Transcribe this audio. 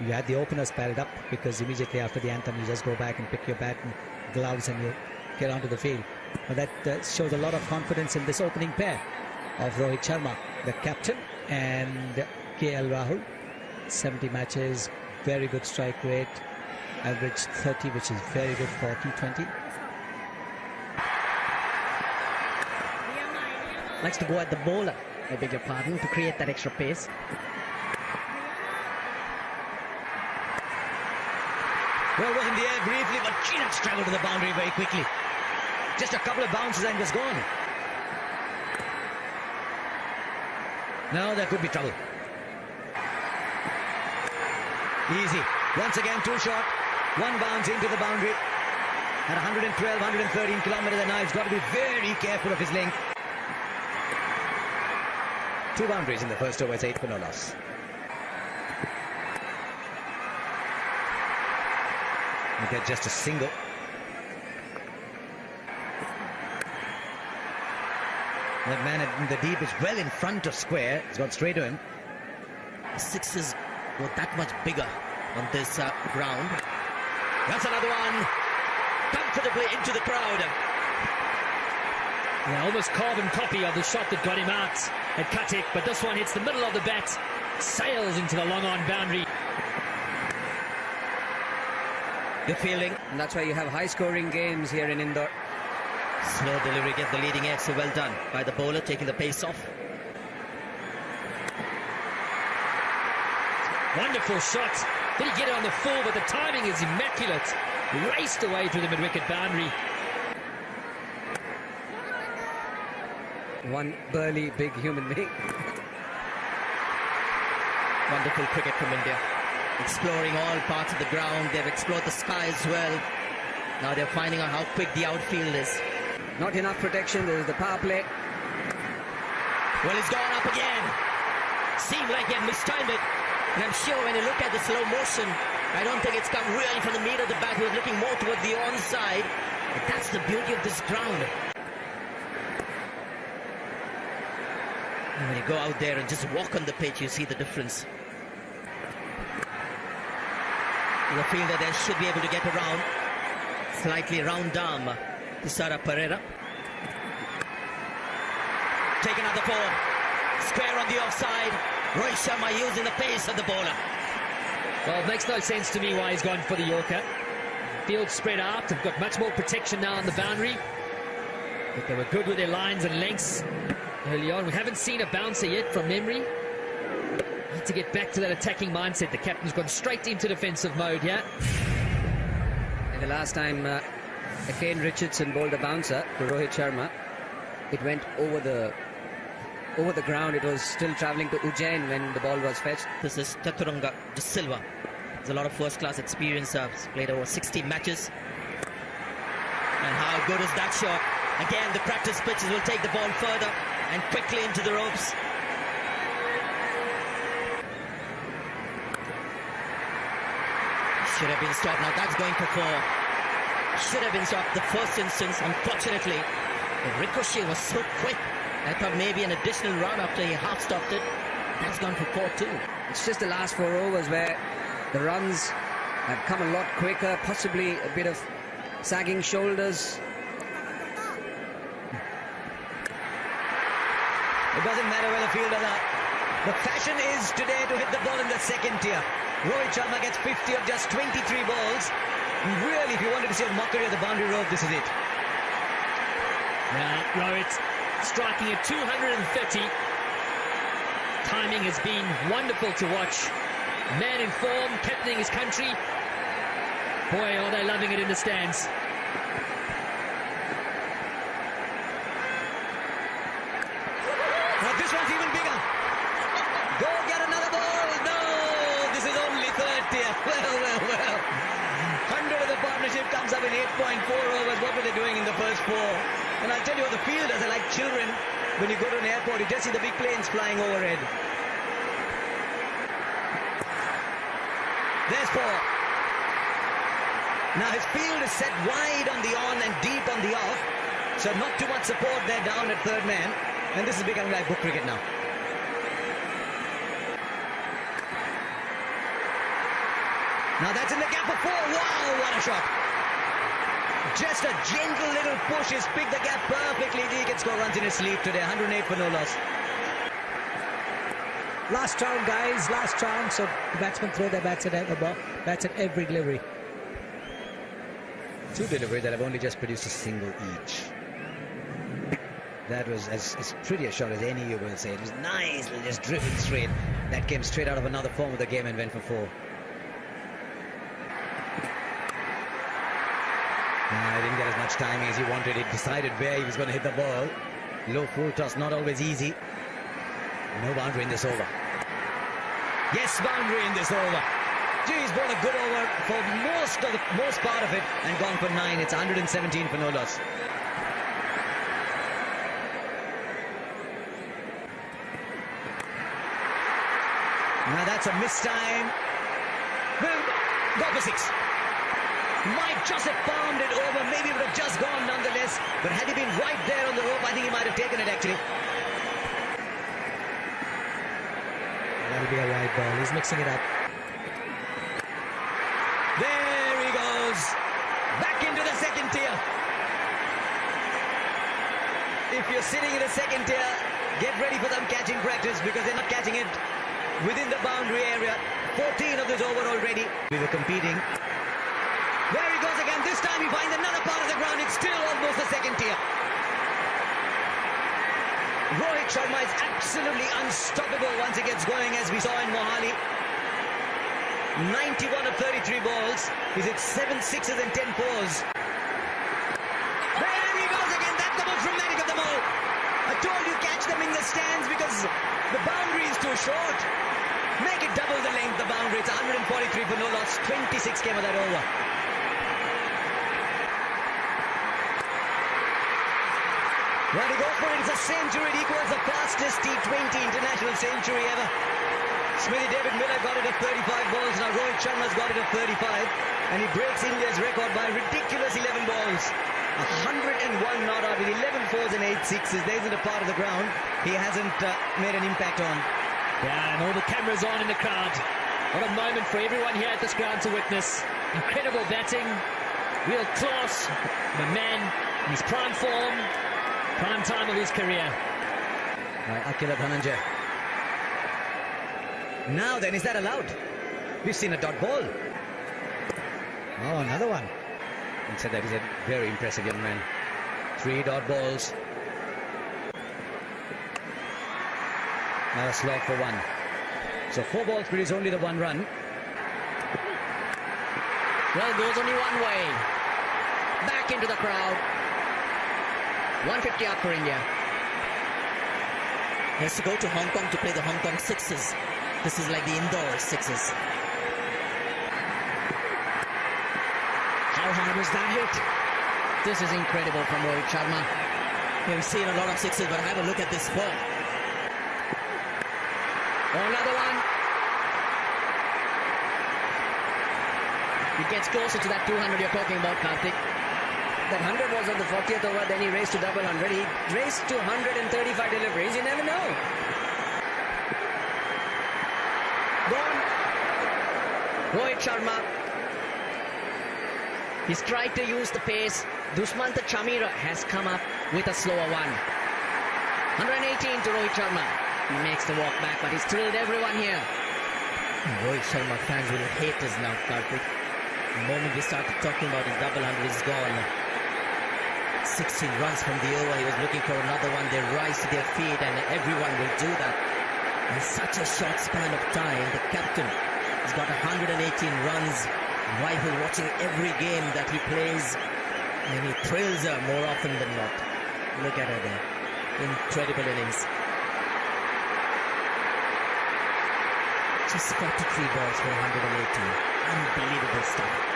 You had the openers paired up because immediately after the anthem you just go back and pick your bat and gloves and you get onto the field. But that shows a lot of confidence in this opening pair of Rohit Sharma, the captain, and KL Rahul. 70 matches, very good strike rate, average 30, which is very good for T20. Likes to go at the bowler, I beg your pardon, to create that extra pace. Well, was in the air briefly, but she had struggled to the boundary very quickly. Just a couple of bounces and was gone. Now there could be trouble. Easy. Once again, too short. One bounce into the boundary. At 112, 113 kilometers an hour, he's got to be very careful of his length. 2 boundaries in the first over, it's 8 for no loss. You get just a single. That man in the deep is well in front of square. He's gone straight to him. The sixes were that much bigger on this ground. That's another one. Comfortably into the crowd. Yeah, almost carbon copy of the shot that got him out at Katik, but this one hits the middle of the bat, sails into the long-on boundary. Good fielding. And that's why you have high-scoring games here in Indore. Slow delivery, get the leading edge, so well done by the bowler, taking the pace off. Wonderful shot. Did he get it on the full, but the timing is immaculate. Raced away to the mid-wicket boundary. One burly, big human being. Wonderful cricket from India. Exploring all parts of the ground. They've explored the sky as well. Now they're finding out how quick the outfield is. Not enough protection. There is the power play. Well, it's gone up again. Seemed like he had mistimed it. And I'm sure when you look at the slow motion, I don't think it's come really from the meat of the bat. He was looking more towards the onside. But that's the beauty of this ground. And when you go out there and just walk on the pitch, you see the difference. The fielder there should be able to get around. Slightly round arm to Sara Pereira. Take another ball. Square on the offside. Rohit Sharma using the pace of the bowler. Well, it makes no sense to me why he's gone for the Yorker. Field spread out. They've got much more protection now on the boundary. But they were good with their lines and lengths early on. We haven't seen a bouncer yet from memory. Need to get back to that attacking mindset. The captain's gone straight into defensive mode here. And the last time Kane Richardson bowled a bouncer to Rohit Sharma, it went over the ground. It was still travelling to Ujjain when the ball was fetched. This is Chaturanga De Silva. There's a lot of first-class experience. He's played over 60 matches. And how good is that shot? Again, the practice pitches will take the ball further and quickly into the ropes. Should have been stopped. Now that's going for 4. Should have been stopped the first instance. Unfortunately, the ricochet was so quick. I thought maybe an additional run after he half stopped it. That's gone for 4 too. It's just the last 4 overs where the runs have come a lot quicker, possibly a bit of sagging shoulders. It doesn't matter where the fielders are. The fashion is today to hit the ball in the second tier. Rohit Sharma gets 50 of just 23 balls. Really, if you wanted to see a mockery of the boundary rope, this is it. Now, Rohit striking at 230. Timing has been wonderful to watch. Man in form, captaining his country. Boy, are they loving it in the stands. Now this one's even bigger. Go get another ball. No, this is only third tier. Well. 100 of the partnership comes up in 8.4 overs. What were they doing in the first 4? And I'll tell you what, the fielders are like children. When you go to an airport, you just see the big planes flying overhead. There's 4. Now his field is set wide on the on and deep on the off. So not too much support there down at third man. And this is becoming like book cricket now. Now that's in the gap for 4. Wow, what a shot. Just a gentle little push. He's picked the gap perfectly. He can score runs in his sleep today. 108 for no loss. Last round, guys. Last round. So the batsmen throw their bats at every delivery. 2 deliveries that have only just produced a single each. That was as pretty a shot as any you will say. It was nicely just driven straight. That came straight out of another form of the game and went for 4. He didn't get as much time as he wanted. He decided where he was going to hit the ball. Low full toss, not always easy. No boundary in this over. Yes, boundary in this over. Gee, he's bowled a good over for most part of it and gone for 9. It's 117 for no loss. Now that's a missed time. Will go for 6. Might just have palmed it over. Maybe it would have just gone nonetheless. But had he been right there on the rope, I think he might have taken it actually. That'll be a wide ball. He's mixing it up. There he goes. Back into the second tier. If you're sitting in the second tier, get ready for some catching practice because they're not catching it within the boundary area. 14 of this over already. We were competing. There he goes again. This time he finds another part of the ground. It's still almost the second tier. Rohit Sharma is absolutely unstoppable once he gets going, as we saw in Mohali. 91 of 33 balls. He's hit 7 sixes and 10 fours. There he goes again. That's the most dramatic of them all. I told you catch them in the stands because the boundary is too short. Make it double the length, the boundary. It's 143 for no loss. 26 came of that over. Well, he goes for it. It's a century. It equals the fastest T20 international century ever. Smithy David Miller got it at 35 balls. Now Rohit Sharma's got it at 35. And he breaks India's record by a ridiculous 11 balls. 101 not out with 11 fours and 8 sixes. There isn't a part of the ground he hasn't made an impact on. Yeah, and all the cameras on in the crowd. What a moment for everyone here at this ground to witness. Incredible batting. Real class. The man in his prime form. Prime time of his career. Right, Akila Dhananjay. Now then, is that allowed? We've seen a dot ball. Oh, another one. And said that he's a very impressive young man. 3 dot balls. Now a slog for 1. So 4 balls produce only the 1 run. Well, goes only one way. Back into the crowd. 150 up for India. He has to go to Hong Kong to play the Hong Kong sixes. This is like the indoor sixes. How hard was that hit? This is incredible from Rohit Sharma. We've seen a lot of sixes, but have a look at this ball. Oh, another one. It gets closer to that 200 you're talking about, Karthik. That 100 was on the 40th over, then he raced to double 100. He raced to 135 deliveries. You never know. Gone. Rohit Sharma. He's tried to use the pace. Dushmanta Chamira has come up with a slower one. 118 to Rohit Sharma. He makes the walk back, but he's thrilled everyone here. Rohit Sharma fans will hate us now, Karthik. The moment we started talking about his double 100, is gone. 16 runs from the over. He was looking for another one. They rise to their feet, and everyone will do that. In such a short span of time, the captain has got 118 runs. Rival watching every game that he plays, and he thrills her more often than not. Look at her there. Incredible innings. Just 43 balls for 118. Unbelievable stuff.